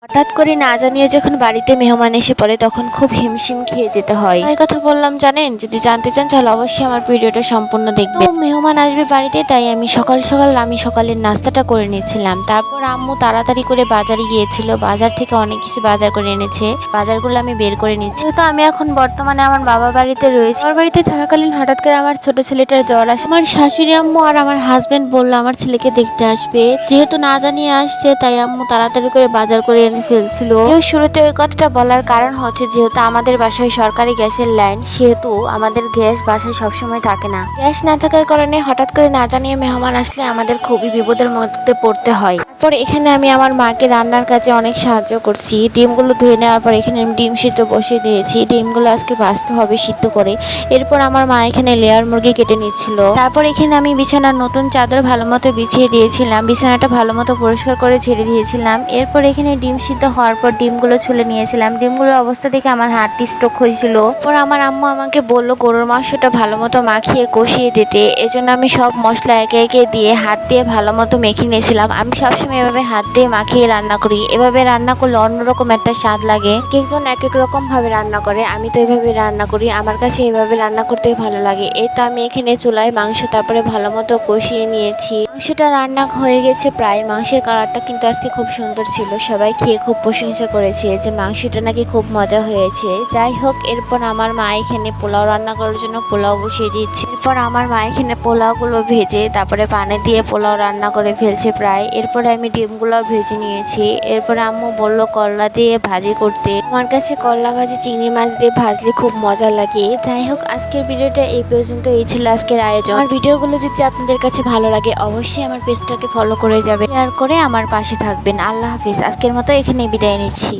হঠাৎ করে না জানিয়ে যখন বাড়িতে মেহমান এসে পড়ে তখন খুব হিমশিম খেয়ে যেতে হয়। এই কথা বললাম জানেন, যদি জানতে চান তাহলে অবশ্যই আমার ভিডিওটা সম্পূর্ণ দেখবেন। তো মেহমান আসবে বাড়িতে, তাই আমি সকালের নাস্তাটা করে নিয়েছিলাম। তারপর আম্মু তাড়াতাড়ি করে বাজারে গিয়েছিল, বাজার থেকে অনেক কিছু বাজার করে এনেছে। বাজারগুলো আমি বের করে নিচ্ছি। যেহেতু আমি এখন বর্তমানে আমার বাবা বাড়িতে রয়েছি, বাবার বাড়িতে থাকাকালীন হঠাৎ করে আমার ছোট ছেলেটার জ্বর আসে। আমার শাশুড়ি আম্মু আর আমার হাজবেন্ড বললো আমার ছেলেকে দেখতে আসবে। যেহেতু না জানিয়ে আসছে, তাই আম্মু তাড়াতাড়ি করে বাজার করে এনে ফেলছিল। শুরুতে ওই কথাটা বলার কারণ হচ্ছে, যেহেতু আমাদের বাসায় সরকারি গ্যাসের লাইন, সেহেতু আমাদের গ্যাস বাসায় সবসময় থাকে না। গ্যাস না থাকার কারণে হঠাৎ করে না জানিয়ে মেহমান আসলে আমাদের খুবই বিপদের মধ্যে পড়তে হয়। তারপর এখানে আমি আমার মাকে রান্নার কাজে অনেক সাহায্য করছি। ডিমগুলো ধুয়ে নেওয়ার পর এখানে আমি ডিম সিদ্ধ বসিয়ে দিয়েছি। ডিমগুলো আজকে ভাজতে হবে সিদ্ধ করে। এরপর আমার মা এখানে লেয়ার মুরগি কেটে নিচ্ছিল। তারপর এখানে আমি বিছানার নতুন চাদর ভালো মতো বিছিয়ে দিয়েছিলাম, বিছানাটা ভালো মতো পরিষ্কার করে ঝেড়ে দিয়েছিলাম। এরপর এখানে ডিম সিদ্ধ হওয়ার পর ডিমগুলো ছুলে নিয়েছিলাম। ডিমগুলোর অবস্থা দেখে আমার হাতটি স্ট্রোক হয়েছিল। পর আমার আম্মু আমাকে বললো গরুর মাংসটা ভালো মতো মাখিয়ে কষিয়ে দিতে। এজন্য আমি সব মশলা একে একে দিয়ে হাত দিয়ে ভালো মতো মেখে নিয়েছিলাম। আমি সবসময় এভাবে হাত দিয়ে মাখিয়ে রান্না করি। এভাবে রান্না করলে অন্যরকম একটা স্বাদ লাগে। একজন এক এক রকম ভাবে রান্না করে, আমি তো এভাবে রান্না করি। আমার কাছে এভাবে রান্না করতে ভালো লাগে। এই তো আমি এখানে চুলায় মাংস তারপরে ভালো মতো কষিয়ে নিয়েছি। মাংসটা রান্না হয়ে গেছে প্রায়। মাংসের কালারটা কিন্তু আজকে খুব সুন্দর ছিল। সবাই খেয়ে খুব প্রশংসা করেছে যে মাংসটা নাকি খুব মজা হয়েছে। যাই হোক, এরপর আমার মা এখানে পোলাও রান্না করার জন্য পোলাও বসিয়ে দিচ্ছে। এরপর আমার মা এখানে পোলাওগুলো ভেজে তারপরে পানি দিয়ে পোলাও রান্না করে ফেলছে প্রায়। এরপরে আমি ডিমগুলো ভেজে নিয়েছি। এরপরে আম্মু বলল করলা দিয়ে ভাজি করতে। আমার কাছে করলা ভাজি চিংড়ি মাছ দিয়ে ভাজলে খুব মজা লাগে। যাই হোক, আজকের ভিডিওটা এই পর্যন্ত। এই ছিল আজকের আয়োজন। আমার ভিডিওগুলো যদি আপনাদের কাছে ভালো লাগে অবশ্যই আমার পেজটাকে ফলো করে যাবেন, শেয়ার করে আমার পাশে থাকবেন। আল্লাহ হাফিজ। আজকের মতো এখানে বিদায় নিচ্ছি।